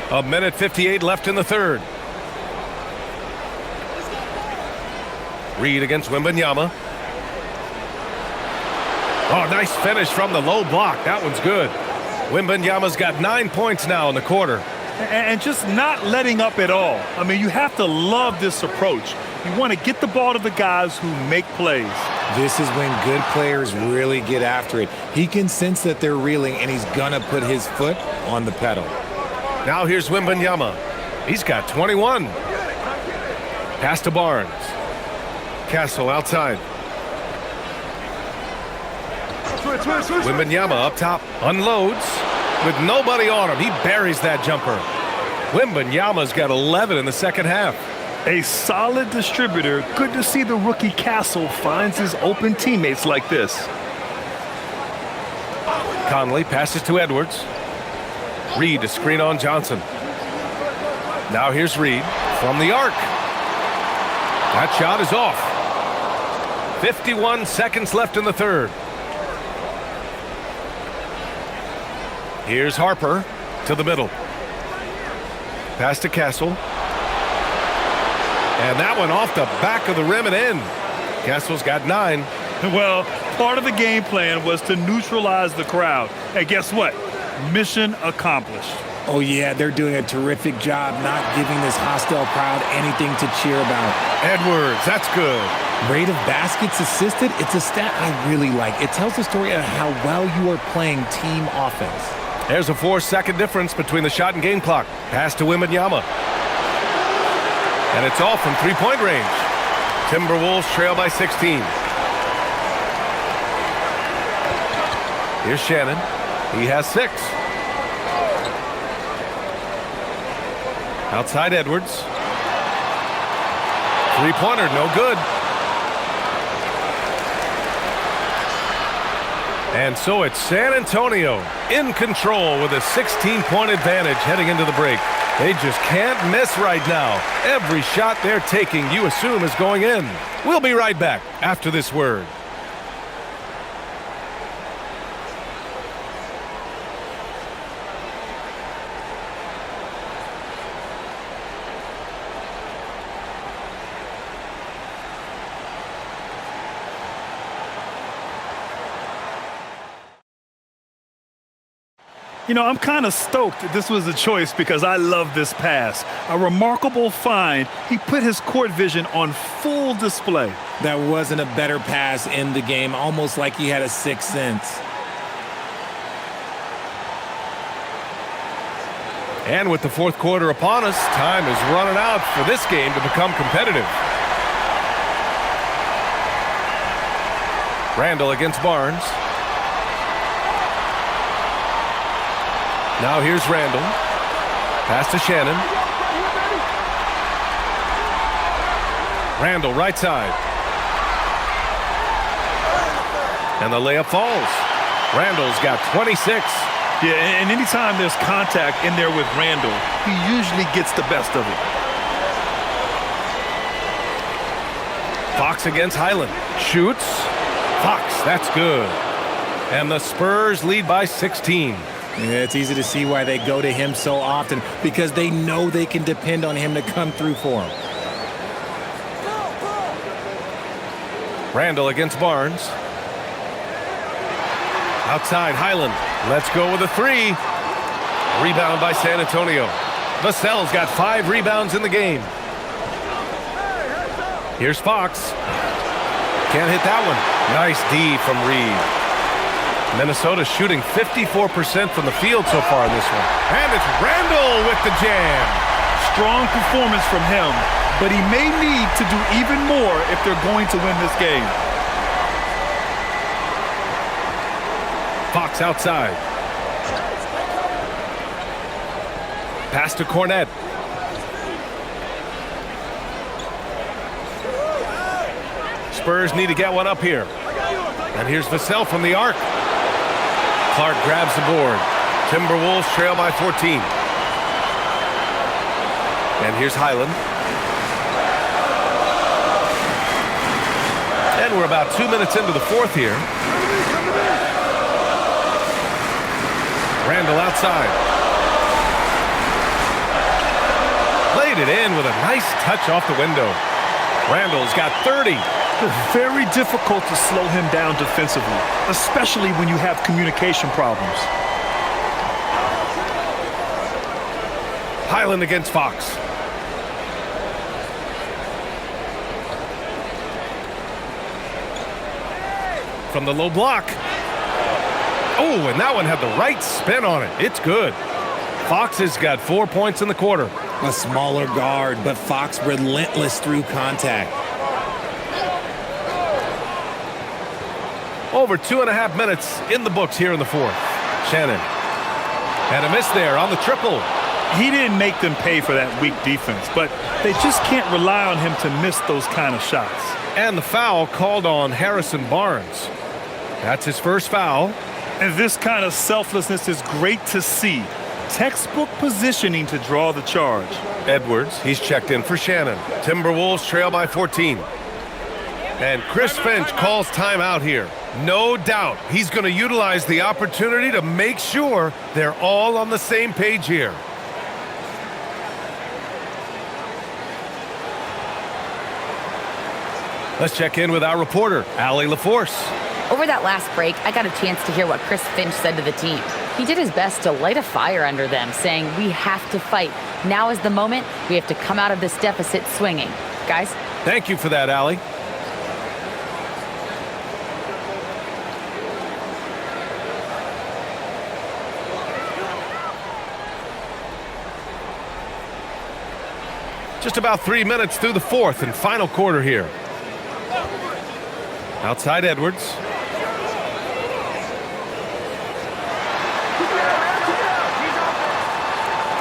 1:58 left in the third. Reid against Wembanyama. Oh, nice finish from the low block. That one's good. Wembanyama's got 9 points now in the quarter.
And just not letting up at all. I mean, you have to love this approach. You want to get the ball to the guys who make plays.
This is when good players really get after it. He can sense that they're reeling, and he's going to put his foot on the pedal.
Now here's Wembanyama. He's got 21. Pass to Barnes. Castle outside. Wembanyama up top. Unloads. With nobody on him, he buries that jumper. Wembanyama's got 11 in the second half.
A solid distributor. Good to see the rookie Castle finds his open teammates like this.
Conley passes to Edwards. Reid to screen on Johnson. Now here's Reid from the arc. That shot is off. 51 seconds left in the third. Here's Harper to the middle. Pass to Castle. And that one off the back of the rim and in. Castle's got 9.
Well, part of the game plan was to neutralize the crowd. And guess what? Mission accomplished.
Oh, yeah, they're doing a terrific job not giving this hostile crowd anything to cheer about.
Edwards, that's good.
Rate of baskets assisted, it's a stat I really like. It tells the story of how well you are playing team offense.
There's a 4-second difference between the shot and game clock. Pass to Wembanyama. And it's off from three-point range. Timberwolves trail by 16. Here's Shannon. He has 6. Outside Edwards. Three-pointer, no good. And so it's San Antonio in control with a 16-point advantage heading into the break. They just can't miss right now. Every shot they're taking, you assume, is going in. We'll be right back after this word.
You know, I'm kind of stoked that this was a choice because I love this pass. A remarkable find. He put his court vision on full display.
That wasn't a better pass in the game, almost like he had a sixth sense.
And with the fourth quarter upon us, time is running out for this game to become competitive. Randall against Barnes. Now here's Randall. Pass to Shannon. Randall right side. And the layup falls. Randall's got 26.
Yeah, and anytime there's contact in there with Randall, he usually gets the best of it.
Fox against Highland. Shoots. Fox, that's good. And the Spurs lead by 16.
Yeah, it's easy to see why they go to him so often, because they know they can depend on him to come through for them.
Randall against Barnes. Outside, Highland. Let's go with a three. Rebound by San Antonio. Vassell's got 5 rebounds in the game. Here's Fox. Can't hit that one. Nice D from Reed. Minnesota shooting 54% from the field so far in this one. And it's Randall with the jam.
Strong performance from him, but he may need to do even more if they're going to win this game.
Fox outside. Pass to Cornette. Spurs need to get one up here. And here's Vassell from the arc. Clark grabs the board. Timberwolves trail by 14. And here's Highland. And we're about 2 minutes into the fourth here. Randall outside. Laid it in with a nice touch off the window. Randall's got 30.
Very difficult to slow him down defensively, especially when you have communication problems.
Highland against Fox. From the low block. Oh, and that one had the right spin on it. It's good. Fox has got 4 points in the quarter.
A smaller guard, but Fox relentless through contact.
Over 2.5 minutes in the books here in the fourth. Shannon. And a miss there on the triple.
He didn't make them pay for that weak defense, but they just can't rely on him to miss those kind of shots.
And the foul called on Harrison Barnes. That's his first foul.
And this kind of selflessness is great to see. Textbook positioning to draw the charge.
Edwards, he's checked in for Shannon. Timberwolves trail by 14. And Chris Finch calls timeout here. No doubt he's going to utilize the opportunity to make sure they're all on the same page here. Let's check in with our reporter, Allie LaForce.
Over that last break, I got a chance to hear what Chris Finch said to the team. He did his best to light a fire under them, saying, "We have to fight. Now is the moment. We have to come out of this deficit swinging." Guys?
Thank you for that, Allie. Just about 3 minutes through the fourth and final quarter here. Outside Edwards.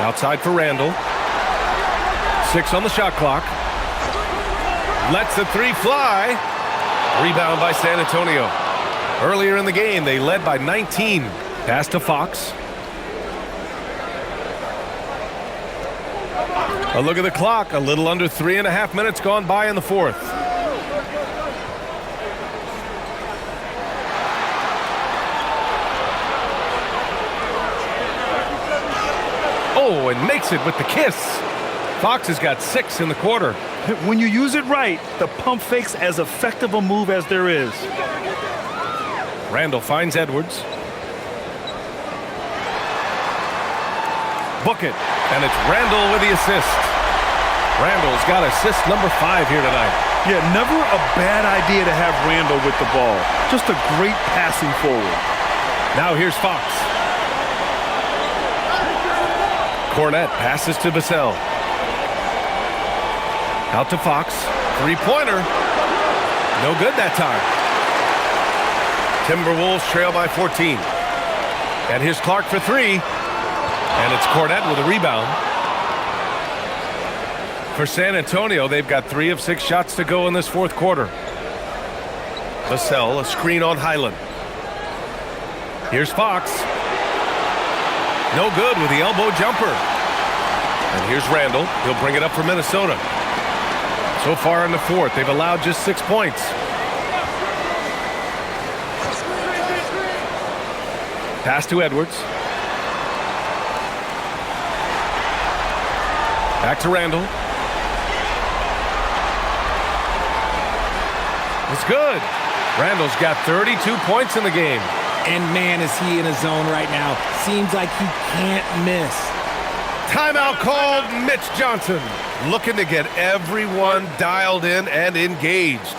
Outside for Randall. 6 on the shot clock. Lets the three fly. Rebound by San Antonio. Earlier in the game, they led by 19. Pass to Fox. A look at the clock. A little under 3.5 minutes gone by in the fourth. Oh, and makes it with the kiss. Fox has got 6 in the quarter.
When you use it right, the pump fake's as effective a move as there is.
Randall finds Edwards. Book it. And it's Randall with the assist. Randall's got assist number 5 here tonight.
Yeah, never a bad idea to have Randall with the ball. Just a great passing forward.
Now here's Fox. Cornette passes to Vassell. Out to Fox. Three-pointer. No good that time. Timberwolves trail by 14. And here's Clark for three. And it's Cornette with a rebound. For San Antonio, they've got 3 of 6 shots to go in this fourth quarter. Vassell, a screen on Highland. Here's Fox. No good with the elbow jumper. And here's Randall. He'll bring it up for Minnesota. So far in the fourth, they've allowed just 6 points. Pass to Edwards. Back to Randall. It's good. Randall's got 32 points in the game.
And man, is he in a zone right now. Seems like he can't miss.
Timeout called. Mitch Johnson looking to get everyone dialed in and engaged.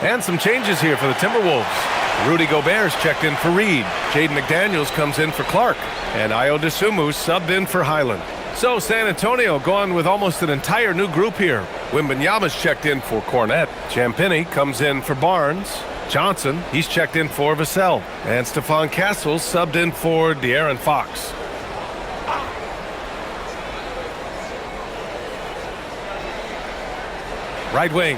And some changes here for the Timberwolves. Rudy Gobert's checked in for Reed. Jaden McDaniels comes in for Clark. And Ayo Dosunmu subbed in for Highland. So San Antonio going with almost an entire new group here. Wembanyama's checked in for Cornette. Champagnie comes in for Barnes. Johnson, he's checked in for Vassell. And Stephon Castle subbed in for De'Aaron Fox. Right wing.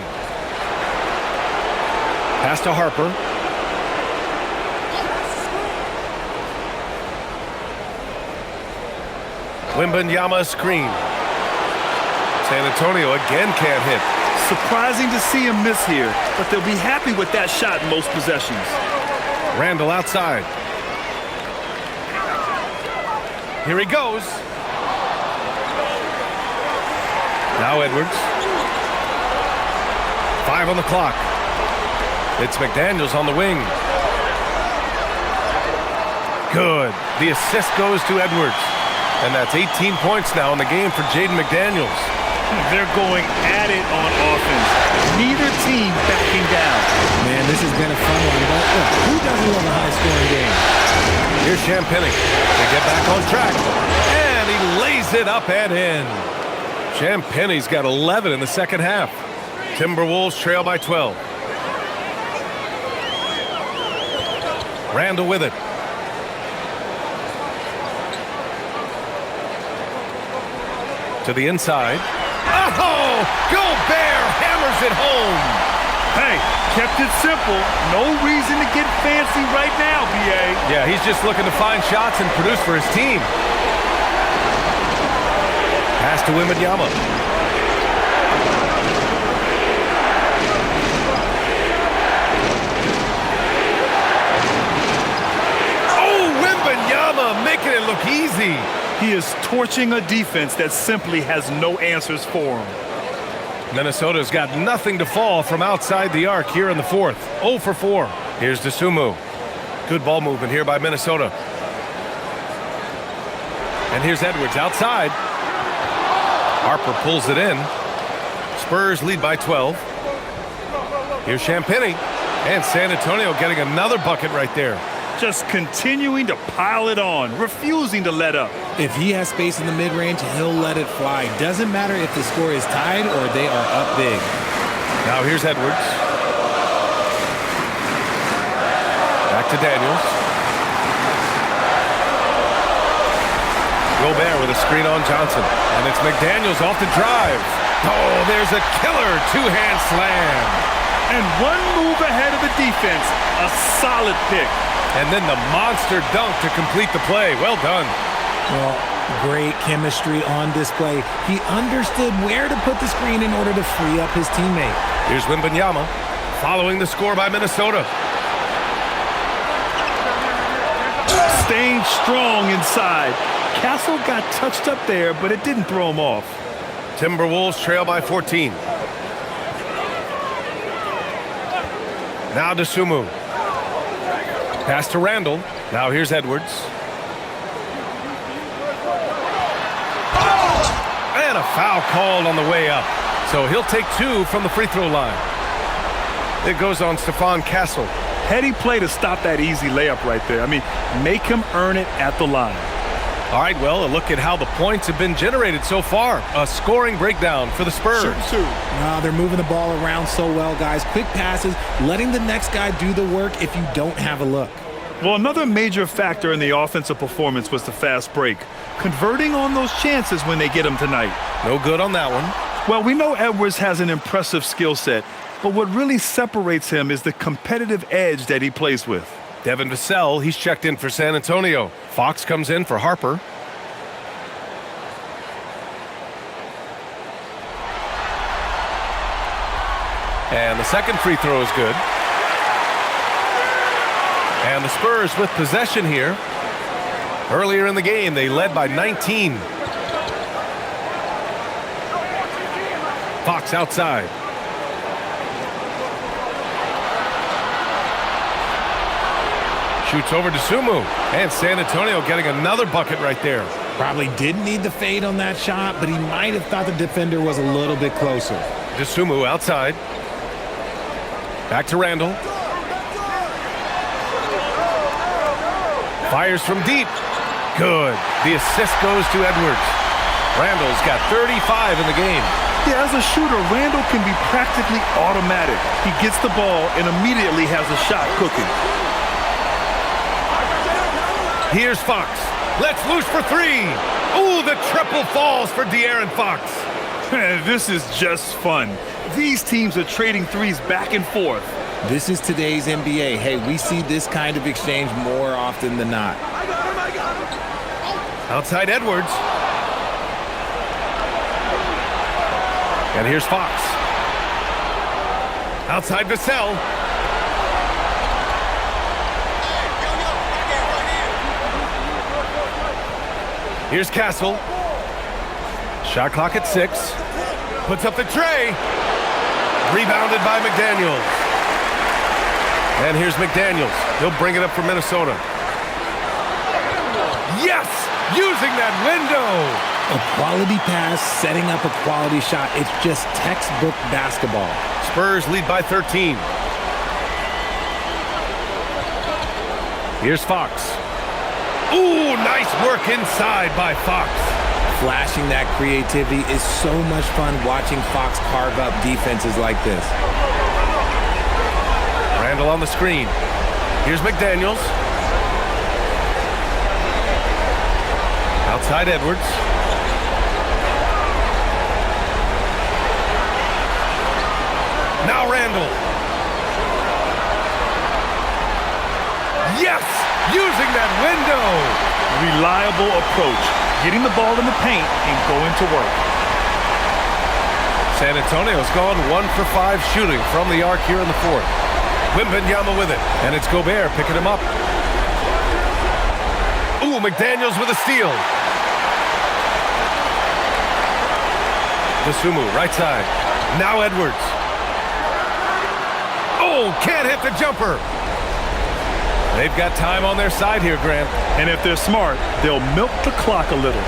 Pass to Harper. Wembanyama screen. San Antonio again can't hit.
Surprising to see him miss here, but they'll be happy with that shot in most possessions.
Randall outside. Here he goes. Now Edwards. 5 on the clock. It's McDaniels on the wing. Good. The assist goes to Edwards. And that's 18 points now in the game for Jaden McDaniels.
They're going at it on offense. Neither team backing down.
Man, this has been a fun one. But look, who doesn't love a high-scoring game?
Here's Champagnie. They get back on track. And he lays it up and in. Champagnie's got 11 in the second half. Timberwolves trail by 12. Randall with it. To the inside. Oh! Gobert hammers it home.
Hey, kept it simple. No reason to get fancy right now, B.A.
Yeah, he's just looking to find shots and produce for his team. Pass to Wembanyama. Making it look easy.
He is torching a defense that simply has no answers for him.
Minnesota's got nothing to fall from outside the arc here in the fourth. 0 for 4. Here's Dosunmu. Good ball movement here by Minnesota. And here's Edwards outside. Harper pulls it in. Spurs lead by 12. Here's Champagnie. And San Antonio getting another bucket right there.
Just continuing to pile it on, refusing to let up.
If he has space in the mid-range, he'll let it fly. Doesn't matter if the score is tied or they are up big.
Now here's Edwards. Back to Daniels. Gobert with a screen on Johnson. And it's McDaniels off the drive. Oh, there's a killer two-hand slam.
And one move ahead of the defense. A solid pick.
And then the monster dunk to complete the play. Well done.
Well, great chemistry on display. He understood where to put the screen in order to free up his teammate.
Here's Wembanyama following the score by Minnesota.
Staying strong inside. Castle got touched up there, but it didn't throw him off.
Timberwolves trail by 14. Now Dosunmu. Pass to Randall. Now here's Edwards. And a foul called on the way up. So he'll take 2 from the free throw line. It goes on Stephon Castle.
Heady play to stop that easy layup right there. I mean, make him earn it at the line.
All right, well, a look at how the points have been generated so far. A scoring breakdown for the Spurs.
No, they're moving the ball around so well, guys. Quick passes, letting the next guy do the work if you don't have a look.
Well, another major factor in the offensive performance was the fast break. Converting on those chances when they get them tonight.
No good on that one.
Well, we know Edwards has an impressive skill set, but what really separates him is the competitive edge that he plays with.
Devin Vassell, he's checked in for San Antonio. Fox comes in for Harper. And the second free throw is good. And the Spurs with possession here. Earlier in the game, they led by 19. Fox outside. Shoots over to Sumu. And San Antonio getting another bucket right there.
Probably didn't need the fade on that shot, but he might have thought the defender was a little bit closer.
DeSumo outside. Back to Randall. Fires from deep. Good. The assist goes to Edwards. Randall's got 35 in the game.
Yeah, as a shooter, Randall can be practically automatic. He gets the ball and immediately has a shot cooking.
Here's Fox. Let's loose for three. Ooh, the triple falls for De'Aaron Fox.
This is just fun. These teams are trading threes back and forth.
This is today's NBA. Hey, we see this kind of exchange more often than not.
Outside Edwards. And here's Fox. Outside Vassell. Here's Castle. Shot clock at 6. Puts up the tray. Rebounded by McDaniels. And here's McDaniels. He'll bring it up for Minnesota. Yes! Using that window!
A quality pass, setting up a quality shot. It's just textbook basketball.
Spurs lead by 13. Here's Fox. Ooh, nice work inside by Fox.
Flashing that creativity is so much fun watching Fox carve up defenses like this.
Randall on the screen. Here's McDaniels. Outside Edwards. Now Randall. Yes! Using that window.
Reliable approach. Getting the ball in the paint and going to work.
San Antonio's gone 1 for 5 shooting from the arc here in the fourth. Wembanyama with it. And it's Gobert picking him up. Ooh, McDaniels with a steal. DeSumo, right side. Now Edwards. Oh, can't hit the jumper. They've got time on their side here, Grant.
And if they're smart, they'll milk the clock a little.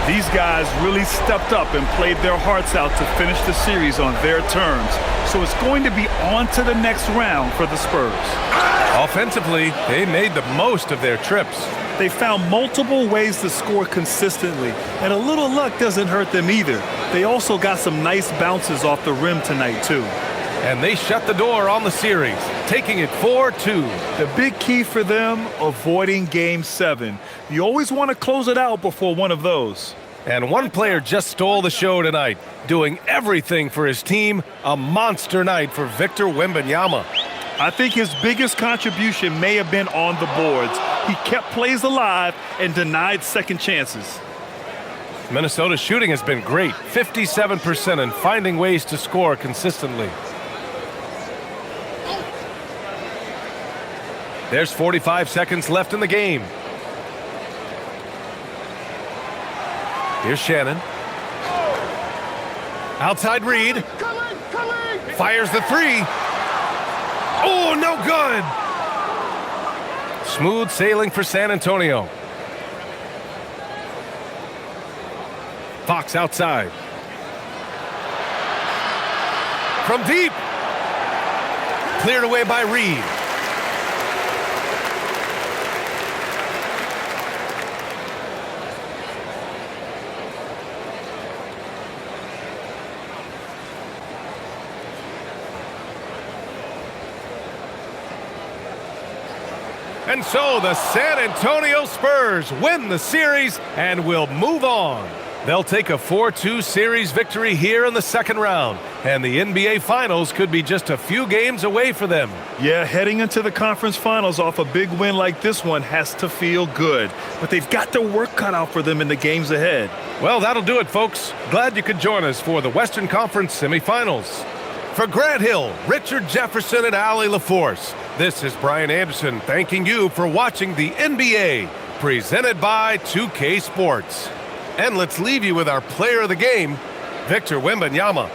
These guys really stepped up and played their hearts out to finish the series on their terms. So it's going to be on to the next round for the Spurs.
Offensively, they made the most of their trips.
They found multiple ways to score consistently, and a little luck doesn't hurt them either. They also got some nice bounces off the rim tonight, too.
And they shut the door on the series, taking it 4-2.
The big key for them, avoiding Game 7. You always want to close it out before one of those.
And one player just stole the show tonight, doing everything for his team. A monster night for Victor Wembanyama.
I think his biggest contribution may have been on the boards. He kept plays alive and denied second chances.
Minnesota's shooting has been great, 57%, and finding ways to score consistently. There's 45 seconds left in the game. Here's Shannon. Outside Reed. Fires the three. Oh, no good. Smooth sailing for San Antonio. Fox outside. From deep. Cleared away by Reed. And so the San Antonio Spurs win the series and will move on. They'll take a 4-2 series victory here in the second round, and the NBA Finals could be just a few games away for them.
Yeah, heading into the conference finals off a big win like this one has to feel good. But they've got their work cut out for them in the games ahead.
Well, that'll do it, folks. Glad you could join us for the Western Conference semifinals. For Grant Hill, Richard Jefferson, and Allie LaForce, this is Brian Anderson thanking you for watching the NBA, presented by 2K Sports. And let's leave you with our player of the game, Victor Wembanyama.